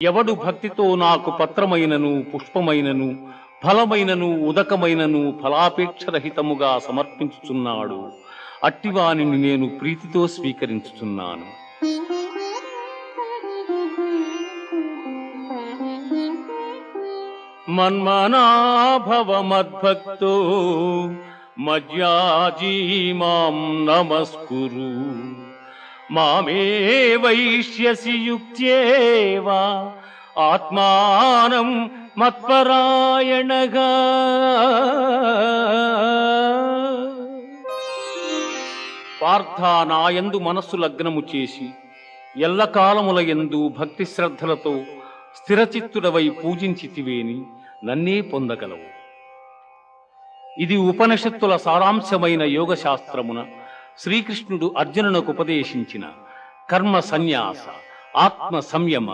ఎవడు భక్తితో నాకు పత్రమైనను పుష్పమైనను ఫలమైనను ఉదకమైనను ఫలాపేక్షరహితముగా సమర్పించుచున్నాడు అట్టివానిని నేను ప్రీతితో స్వీకరించుచున్నాను. మన్మనాభవ మద్భక్తో మజ్యాజీ మాం నమస్కురు మామే వైష్యసి యుక్త్యేవా ఆత్మానం మత్పరాయణగా. పార్థ నాయందు మనస్సు లగ్నము చేసి ఎల్లకాలముల యందు భక్తి శ్రద్ధలతో స్థిరచిత్తుడవై పూజించితివేని నన్నే పొందగలవు. ఇది ఉపనిషత్తుల సారాంశమైన యోగ శాస్త్రమున శ్రీకృష్ణుడు అర్జునునకు ఉపదేశించిన కర్మ సన్యాస ఆత్మ సంయమ